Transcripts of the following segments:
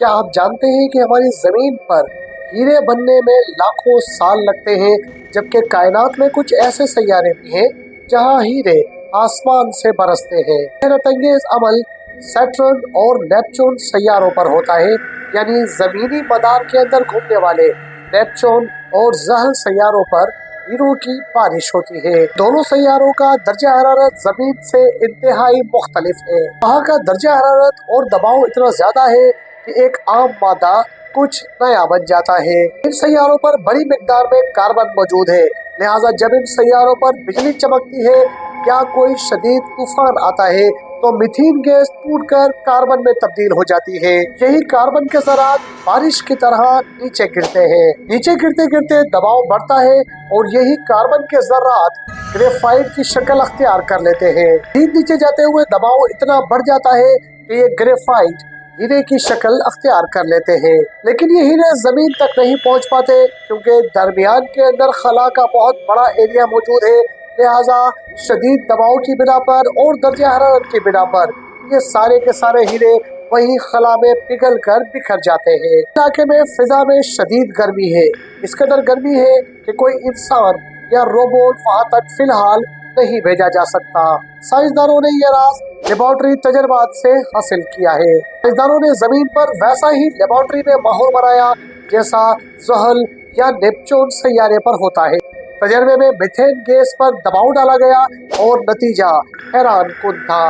क्या आप जानते हैं कि हमारी जमीन पर हीरे बनने में लाखों साल लगते हैं, जबकि कायनात में कुछ ऐसे सैयारे भी हैं जहां हीरे आसमान से बरसते हैं। हैरत अंगेज अमल सैटर्न और नेपच्यून सैयारों पर होता है, यानी जमीनी मदार के अंदर घूमने वाले नेपच्यून और ज़हल सैयारों पर हीरों की बारिश होती है। दोनों सैयारों का दर्जा हरारत जमीन से इंतहाई मुख्तलिफ है। वहाँ का दर्जा हरारत और दबाव इतना ज्यादा है कि एक आम मादा कुछ नया बन जाता है। इन सैयारों पर बड़ी मिकदार में कार्बन मौजूद है, लिहाजा जब इन सैयारों पर बिजली चमकती है या कोई शदीद तूफान आता है तो मीथेन गैस टूटकर कार्बन में तब्दील हो जाती है। यही कार्बन के ज़रात बारिश की तरह नीचे गिरते हैं। नीचे गिरते गिरते दबाव बढ़ता है और यही कार्बन के ज़रात ग्रेफाइट की शक्ल अख्तियार कर लेते हैं। नीचे जाते हुए दबाव इतना बढ़ जाता है कि ये ग्रेफाइट हीरे की शक्ल अख्तियार कर लेते हैं, लेकिन ये हीरे जमीन तक नहीं पहुंच पाते क्योंकि दरमियान के अंदर खला का बहुत बड़ा एरिया मौजूद है। लिहाजा शदीद दबाव की बिना पर और दर्जा हरारत की बिना पर ये सारे के सारे हीरे वही खला में पिघल कर बिखर जाते हैं। इलाके में फिजा में शदीद गर्मी है, इस कदर गर्मी है कि कोई इंसान या रोबोट वहाँ तक फिलहाल नहीं भेजा जा सकता। साइंसदानों ने यह राज लेबोरेटरी तजर्बात से हासिल किया है। साइंसदानों ने जमीन पर वैसा ही लेबोरेटरी में माहौल बनाया जैसा ज़हल या नेपच्यून सैयारे पर होता है। तजर्बे में मीथेन गैस पर दबाव डाला गया और नतीजा हैरान कुन था।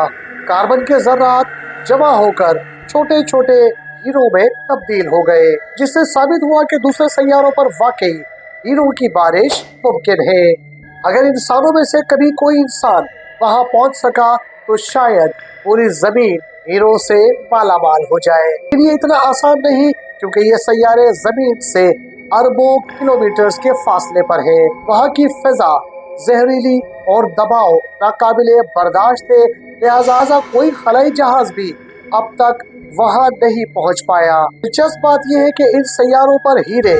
कार्बन के जर्रात जमा होकर छोटे छोटे हीरों में तब्दील हो गए, जिससे साबित हुआ कि दूसरे सैयारों पर वाकई हीरों की बारिश मुमकिन है। अगर इंसानों में से कभी कोई इंसान वहां पहुंच सका तो शायद पूरी जमीन हीरो से मालामाल हो जाए। लेकिन ये इतना आसान नहीं, क्योंकि ये सैयारे जमीन से अरबों किलोमीटर्स के फासले पर है। वहाँ की फिजा जहरीली और दबाव नाकाबिले बर्दाश्त है, लिहाजा कोई खलाई जहाज भी अब तक वहाँ नहीं पहुँच पाया। दिलचस्प बात यह है कि इन सैयारों पर हीरे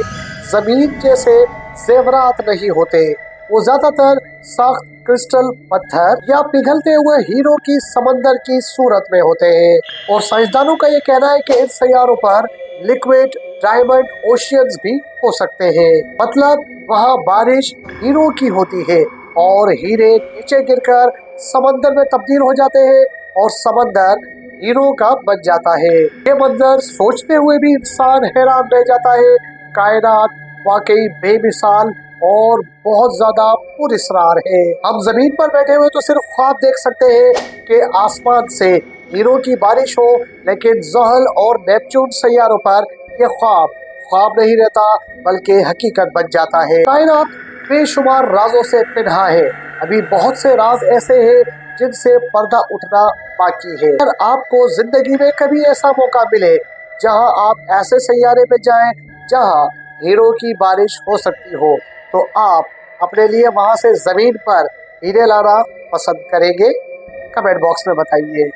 जमीन जैसे जेवरात नहीं होते, वो ज्यादातर सख्त क्रिस्टल पत्थर या पिघलते हुए हीरो की समंदर की सूरत में होते हैं। और साइंसदानों का ये कहना है कि इन सैयारों पर लिक्विड डायमंड ओशियंस भी हो सकते हैं, मतलब वहाँ बारिश हीरो की होती है और हीरे नीचे गिरकर समंदर में तब्दील हो जाते हैं और समंदर हीरो का बन जाता है। ये मंजर सोचते हुए भी इंसान हैरान रह जाता है। कायनात वाकई बेमिसाल और बहुत ज्यादा पुरअसरार है। हम जमीन पर बैठे हुए तो सिर्फ ख्वाब देख सकते हैं कि आसमान से हीरो की बारिश हो, लेकिन ज़हल और नेपच्यून सैयारों पर यह ख्वाब नहीं रहता बल्कि हकीकत बन जाता है। कायनात बेशुमार राजों से पिन्हा है। अभी बहुत से राज ऐसे हैं जिनसे पर्दा उठना बाकी है। अगर आपको जिंदगी में कभी ऐसा मौका मिले जहां आप ऐसे सैयारे पे जाएं जहां हीरो की बारिश हो सकती हो, तो आप अपने लिए वहां से जमीन पर हीरे लाना पसंद करेंगे? कमेंट बॉक्स में बताइए।